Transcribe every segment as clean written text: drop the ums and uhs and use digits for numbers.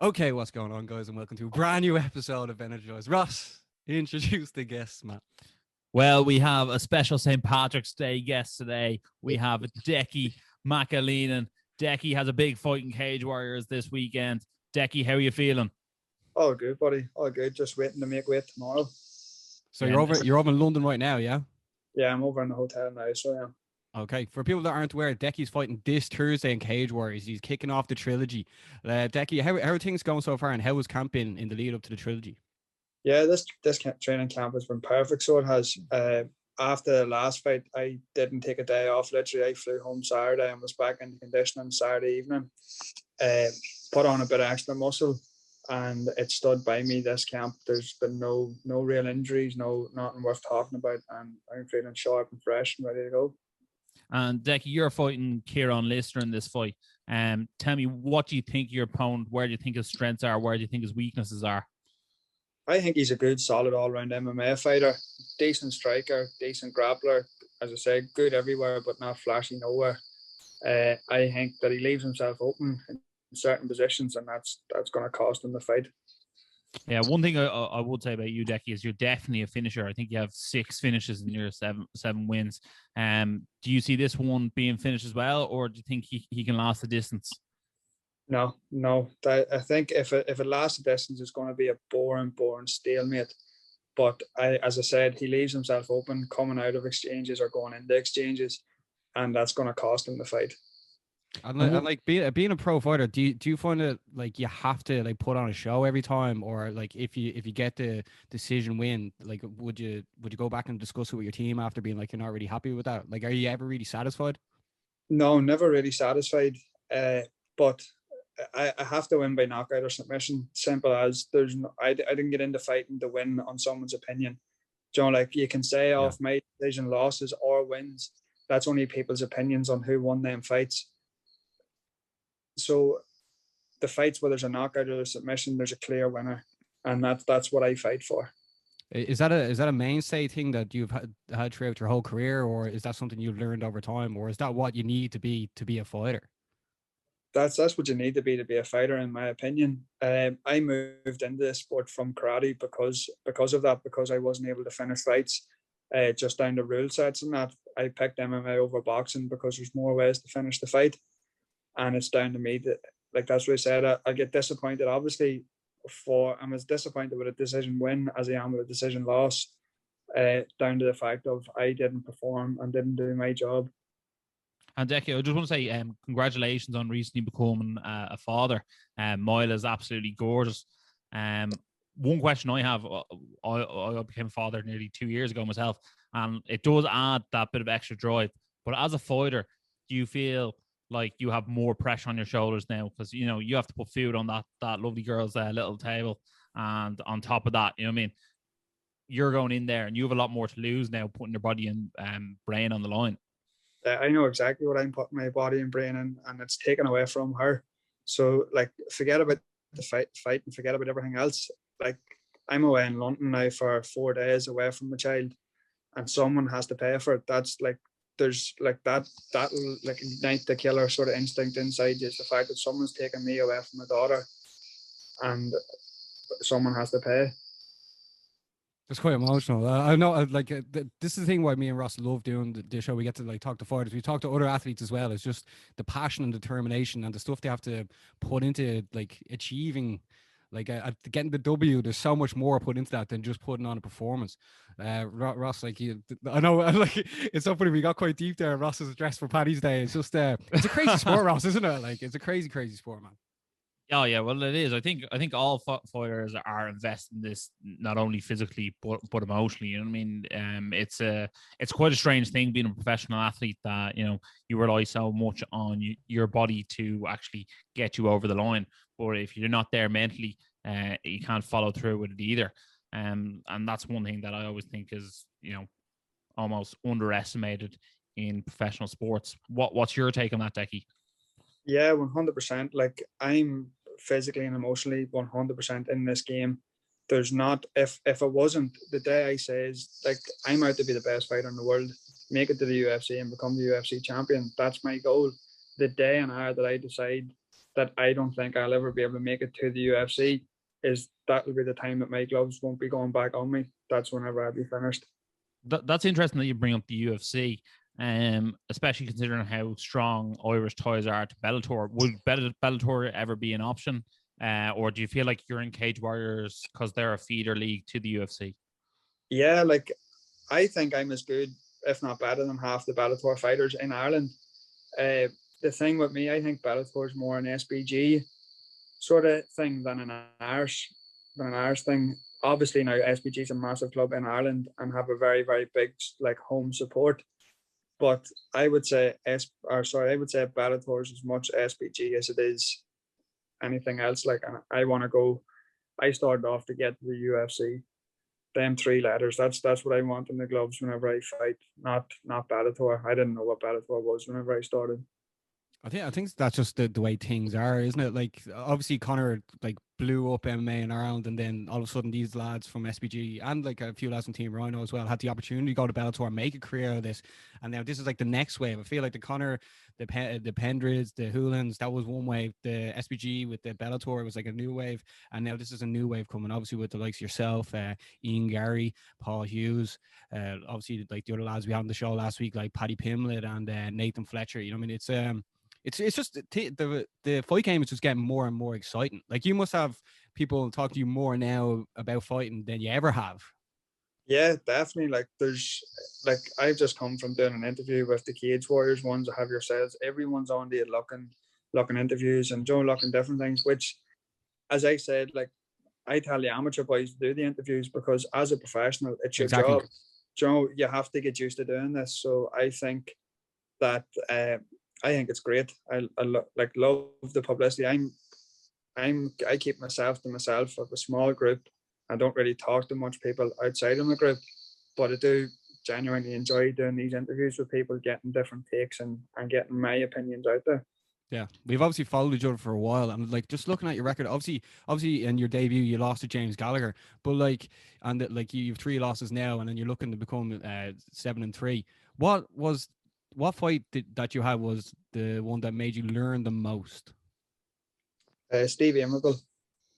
Okay, what's going on, guys, and welcome to a brand new episode of Energized. Ross, introduce the guests, man. Well, we have a special St. Patrick's Day guest today. We have Decky Mcaleenan. Decky has a big fight in Cage Warriors this weekend. Decky, how are you feeling? All good, buddy. All good. Just waiting to make weight tomorrow. So you're over in London right now, yeah? Yeah, I'm over in the hotel now, so yeah. Okay, for people that aren't aware, Decky's fighting this Thursday in Cage Warriors. He's kicking off the Trilogy. Decky, how are things going so far, and how was camp in the lead up to the Trilogy? Yeah, this training camp has been perfect. So it has. After the last fight, I didn't take a day off. Literally, I flew home Saturday and was back in conditioning Saturday evening. Put on a bit of extra muscle, and it stood by me this camp. There's been no real injuries, nothing worth talking about, and I'm feeling sharp and fresh and ready to go. And Decky, you're fighting Kieran Lister in this fight. Tell me, what do you think your opponent? Where do you think his strengths are? Where do you think his weaknesses are? I think he's a good, solid, all-round MMA fighter. Decent striker, decent grappler. As I say, good everywhere, but not flashy nowhere. I think that he leaves himself open in certain positions, and that's going to cost him the fight. Yeah, one thing I would say about you, Decky, is you're definitely a finisher. I think you have 6 finishes in your seven wins. Do you see this one being finished as well, or do you think he can last the distance? No. I think if it lasts the distance, it's going to be a boring stalemate. But as I said, he leaves himself open coming out of exchanges or going into exchanges, and that's going to cost him the fight. And like being a pro fighter, do you find it like you have to like put on a show every time, or like if you get the decision win, like would you go back and discuss it with your team after being like you're not really happy with that? Like, are you ever really satisfied? No, never really satisfied. But I have to win by knockout or submission. Simple as. I didn't get into fighting to win on someone's opinion. You know, like you can say off my decision losses or wins. That's only people's opinions on who won them fights. So the fights where there's a knockout or a submission, there's a clear winner, and that's what I fight for. Is that a mainstay thing that you've had throughout your whole career, or is that something you've learned over time, or is that what you need to be a fighter? That's what you need to be a fighter, in my opinion. I moved into this sport from karate because of that, because I wasn't able to finish fights just down to rule sets and that. I picked MMA over boxing because there's more ways to finish the fight. And it's down to me that, like, that's what I said. I get disappointed, obviously, I'm as disappointed with a decision win as I am with a decision loss, down to the fact of I didn't perform and didn't do my job. And Decky, I just want to say congratulations on recently becoming a father. Mila's absolutely gorgeous. One question I have, I became a father nearly 2 years ago myself, and it does add that bit of extra drive. But as a fighter, do you feel like you have more pressure on your shoulders now, because you know you have to put food on that lovely girl's little table, and on top of that, you know what I mean, you're going in there and you have a lot more to lose now, putting your body and brain on the line. I know exactly what I'm putting my body and brain in, and it's taken away from her. So, like, forget about the fight and forget about everything else. Like, I'm away in London now for 4 days away from my child, and someone has to pay for it. That's like, there's like that'll like ignite the killer sort of instinct inside you, is the fact that someone's taking me away from my daughter and someone has to pay. It's quite emotional. I know, like, this is the thing why me and Ross love doing the show. We get to like talk to fighters. We talk to other athletes as well. It's just the passion and determination and the stuff they have to put into like achieving, like getting the W. There's so much more put into that than just putting on a performance. Ross, like, I know, like, it's so funny. We got quite deep there. Ross is dressed for Paddy's Day. It's just it's a crazy sport, Ross, isn't it? Like, it's a crazy sport, man. Oh yeah, well it is. I think all fighters are invested in this, not only physically but emotionally. You know what I mean? It's quite a strange thing being a professional athlete, that you know you rely so much on your body to actually get you over the line. But if you're not there mentally, you can't follow through with it either. And that's one thing that I always think is, you know, almost underestimated in professional sports. What's your take on that, Decky? Yeah, 100%. Like, I'm physically and emotionally 100% in this game. There's not, if it wasn't, the day I say is like, I'm out to be the best fighter in the world, make it to the UFC and become the UFC champion. That's my goal. The day and hour that I decide that I don't think I'll ever be able to make it to the UFC, is that will be the time that my gloves won't be going back on me. That's whenever I'll be finished. That's interesting that you bring up the UFC, especially considering how strong Irish ties are to Bellator. Would Bellator ever be an option, or do you feel like you're in Cage Warriors because they're a feeder league to the UFC? Yeah, like I think I'm as good, if not better, than half the Bellator fighters in Ireland. The thing with me, I think Bellator is more an SBG sort of thing than an Irish thing. Obviously, now SBG is a massive club in Ireland and have a very, very big like home support. But I would say Bellator is as much SBG as it is anything else. Like, and I want to go. I started off to get to the UFC. Them 3 letters. That's what I want in the gloves whenever I fight. Not Bellator. I didn't know what Bellator was whenever I started. I think that's just the way things are, isn't it? Like, obviously Conor like blew up MMA in Ireland, and then all of a sudden these lads from SBG and like a few lads from Team Rhino as well had the opportunity to go to Bellator, make a career out of this, and now this is like the next wave. I feel like the Conor, the Pendrids, the Hulans, that was one wave. The SBG with the Bellator was like a new wave, and now this is a new wave coming. Obviously with the likes of yourself, Ian Gary, Paul Hughes, obviously like the other lads we had on the show last week, like Paddy Pimlet and Nathan Fletcher. You know what I mean? It's just the fight game is just getting more and more exciting. Like, you must have people talk to you more now about fighting than you ever have. Yeah, definitely. Like, I've just come from doing an interview with the Cage Warriors ones that have yourselves. Everyone's on there looking interviews and looking different things, which, as I said, like, I tell the amateur boys to do the interviews because as a professional, it's your job. You have to get used to doing this. So I think that I think it's great. I love the publicity. I keep myself to myself of a small group. I don't really talk to much people outside of my group, but I do genuinely enjoy doing these interviews with people, getting different takes and getting my opinions out there. Yeah, we've obviously followed each other for a while, and like just looking at your record, obviously in your debut you lost to James Gallagher, but like, and like you've 3 losses now, and then you're looking to become 7-3. What fight that you had was the one that made you learn the most? Stevie Immogle.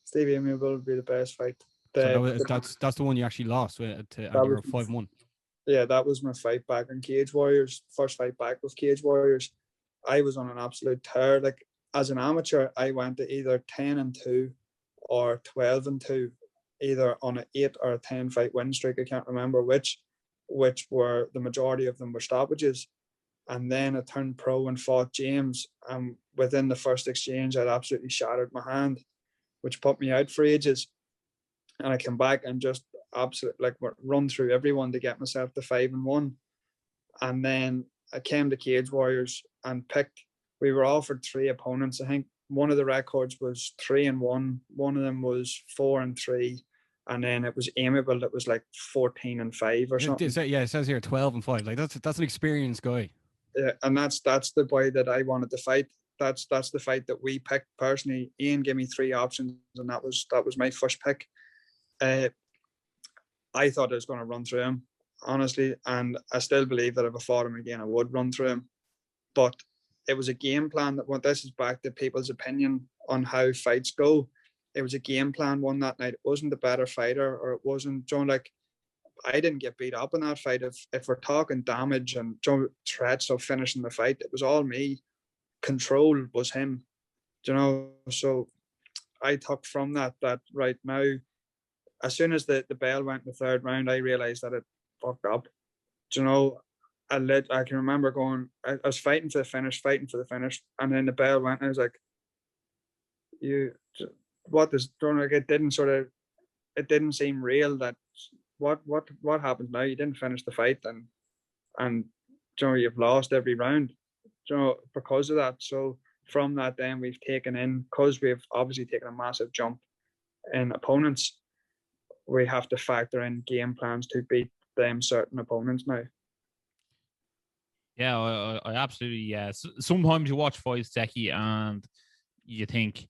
Stevie Immogle would be the best fight. That's the one you actually lost and you were 5-1. Yeah, that was my fight back in Cage Warriors. First fight back with Cage Warriors. I was on an absolute tear. Like, as an amateur, I went to either 10-2 or 12-2, either on an 8 or a 10 fight win streak. I can't remember which were, the majority of them were stoppages. And then I turned pro and fought James. And within the first exchange, I'd absolutely shattered my hand, which put me out for ages. And I came back and just absolutely run through everyone to get myself to 5-1. And then I came to Cage Warriors and we were offered 3 opponents. I think one of the records was 3-1. One of them was 4-3. And then it was Amiable that was like 14-5 or something. Yeah, it says here 12-5. Like, that's an experienced guy. Yeah, and that's the boy that I wanted to fight. That's the fight that we picked personally. Ian gave me 3 options, and that was my first pick. I thought I was going to run through him, honestly, and I still believe that if I fought him again, I would run through him. But it was a game plan this is back to people's opinion on how fights go. It was a game plan one that night. It wasn't the better fighter, or it wasn't I didn't get beat up in that fight. If we're talking damage and threats of finishing the fight, it was all me. Control was him, so I took from that right now, as soon as the bell went in the 3rd round, I realized that it fucked up. I can remember going, I was fighting for the finish, and then the bell went, and I was like, it didn't seem real. That what happens now? You didn't finish the fight, and you've lost every round, because of that. So from that, then we've because we've obviously taken a massive jump in opponents, we have to factor in game plans to beat them certain opponents now. Yeah, I absolutely, yeah. Sometimes you watch fights, Decky, and you think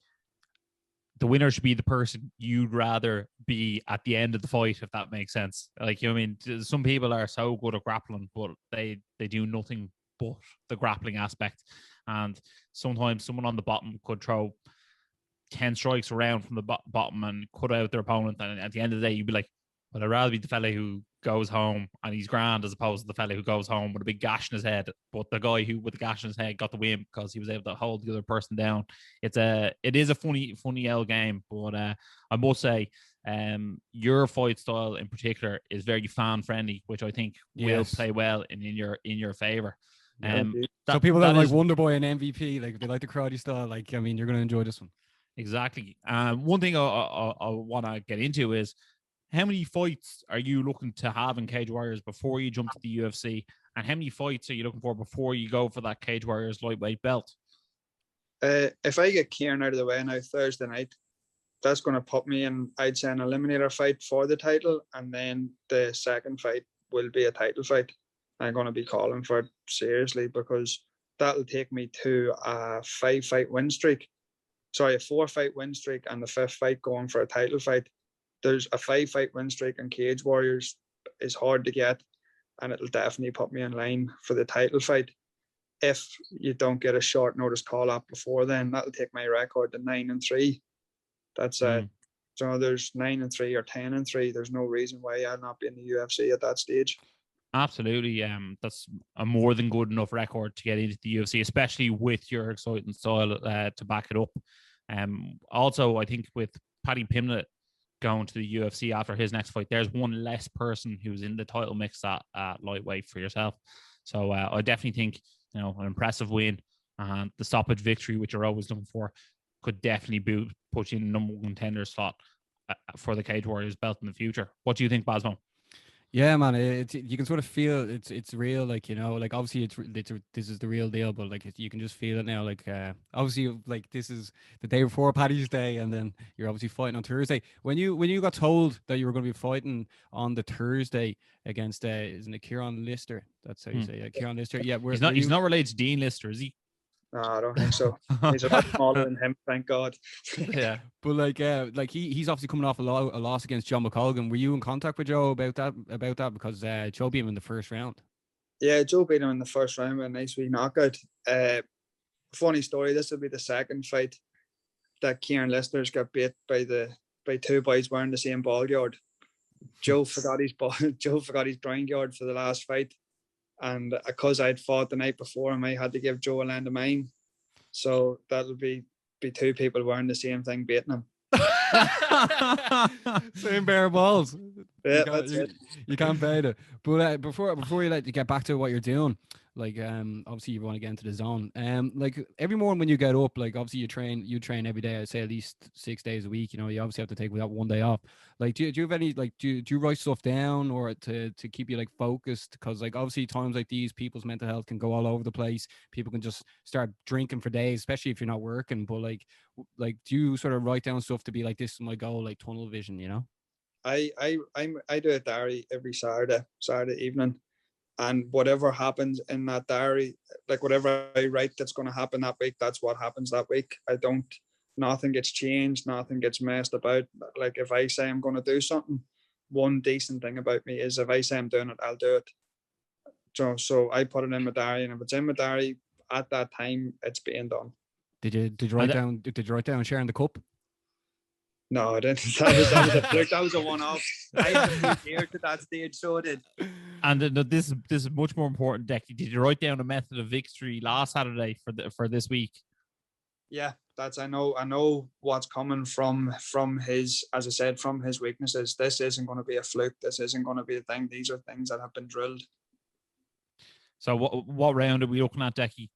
the winner should be the person you'd rather be at the end of the fight, if that makes sense. Like, I mean, some people are so good at grappling, but they do nothing but the grappling aspect. And sometimes someone on the bottom could throw 10 strikes around from the bottom and cut out their opponent. And at the end of the day, you'd be like, well, I'd rather be the fella who goes home and he's grand as opposed to the fella who goes home with a big gash in his head. But the guy who with the gash in his head got the win because he was able to hold the other person down. It is a funny L game, but I must say, your fight style in particular is very fan friendly, which I think will play well in your favor. So people that like Wonderboy and MVP, like if they like the karate style, like I mean, you're going to enjoy this one. Exactly. One thing I want to get into is, how many fights are you looking to have in Cage Warriors before you jump to the UFC? And how many fights are you looking for before you go for that Cage Warriors lightweight belt? If I get Kieran out of the way now Thursday night, that's going to put me in, I'd say, an eliminator fight for the title. And then the second fight will be a title fight. I'm going to be calling for it seriously because that'll take me to a 5-fight win streak. Sorry, a 4-fight win streak and the 5th fight going for a title fight. There's a 5-fight win streak in Cage Warriors is hard to get, and it'll definitely put me in line for the title fight. If you don't get a short notice call up before then, that'll take my record to 9-3. That's so there's 9-3 or 10-3. There's no reason why I'll not be in the UFC at that stage. Absolutely. That's a more than good enough record to get into the UFC, especially with your exciting style to back it up. Also, I think with Paddy Pimblett going to the UFC after his next fight, there's one less person who's in the title mix at lightweight for yourself. So I definitely think, an impressive win and the stoppage victory, which you're always looking for, could definitely put you in the number 1 contender slot for the Cage Warriors belt in the future. What do you think, Basmo? Yeah, man, you can sort of feel it's real, like, like obviously this is the real deal, but like you can just feel it now, like obviously like this is the day before Paddy's Day, and then you're obviously fighting on Thursday. When you got told that you were going to be fighting on the Thursday against isn't it Kieran Lister? That's how you say it, Kieran Lister. Yeah, he's not related to Dean Lister, is he? No, I don't think so. He's a lot smaller than him, thank God. Yeah, but like he's obviously coming off a loss against John McColgan. Were you in contact with Joe about that? Because Joe beat him in the first round. Yeah, Joe beat him in the first round with a nice wee knockout. Funny story. This will be the second fight that Kieran Lister's got beat by 2 boys wearing the same ball guard. Joe forgot his groin guard for the last fight. And because I'd fought the night before him, I had to give Joe a land of mine. So that'll be 2 people wearing the same thing beating him. Same bare balls. Yeah, you can't beat it. But before you get back to what you're doing, like obviously you want to get into the zone. Like every morning when you get up, like obviously you train every day. I'd say at least 6 days a week. You obviously have to take that one day off. Like do you have any like do you write stuff down or to keep you like focused? Because like obviously times like these, people's mental health can go all over the place. People can just start drinking for days, especially if you're not working. But like do you sort of write down stuff to be like, this is my goal, like tunnel vision? I do a diary every Saturday evening, and whatever happens in that diary, like whatever I write that's going to happen that week, that's what happens that week. Nothing gets changed, nothing gets messed about. Like if I say I'm going to do something, one decent thing about me is if I say I'm doing it, I'll do it. So I put it in my diary, and if it's in my diary at that time, it's being done. Did you write down sharing the cup? No, I didn't. That was a fluke. That was a one-off. I had to move here to that stage, so I did. And this is much more important, Decky. Did you write down a method of victory last Saturday for this week? Yeah, I know what's coming from his, as I said, from his weaknesses. This isn't going to be a fluke. This isn't going to be a thing. These are things that have been drilled. So what round are we looking at, Decky?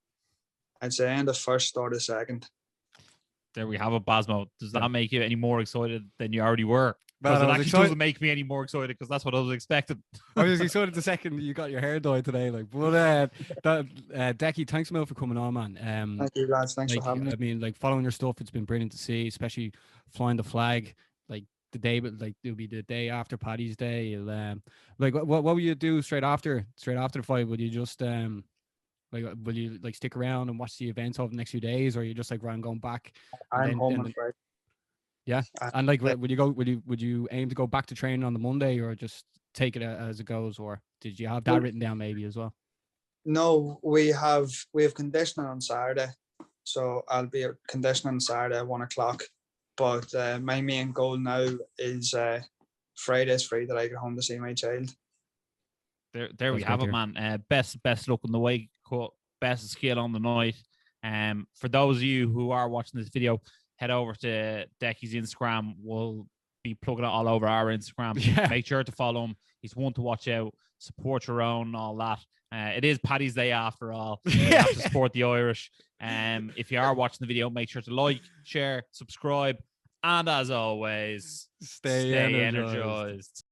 I'd say end of first, start of second. There we have it, Basmo. Does that make you any more excited than you already were? Well, it actually doesn't make me any more excited because that's what I was expecting. I was excited the second you got your hair dyed today. Like, but Decky, thanks a million for coming on, man. Thank you, lads. Thanks for having me. I mean, like following your stuff, it's been brilliant to see, especially flying the flag. Like the day, but like it'll be the day after Paddy's Day. You'll, like, what will you do straight after the fight? Would you just will you like stick around and watch the events over the next few days, or are you just like going back? I'm home on Friday. Yeah, and like, would you aim to go back to training on the Monday, or just take it as it goes, or did you have that written down maybe as well? No, we have conditioning on Saturday, so I'll be conditioning on Saturday at 1 o'clock. But my main goal now is Friday's free that I get home to see my child. There we have it, man. Best luck on the way cut. Best skill on the night. For those of you who are watching this video, head over to Decky's Instagram. We'll be plugging it all over our Instagram. Yeah. Make sure to follow him. He's one to watch out. Support your own and all that. It is Paddy's Day after all. You have to support the Irish. If you are watching the video, make sure to like, share, subscribe, and as always, Stay energized.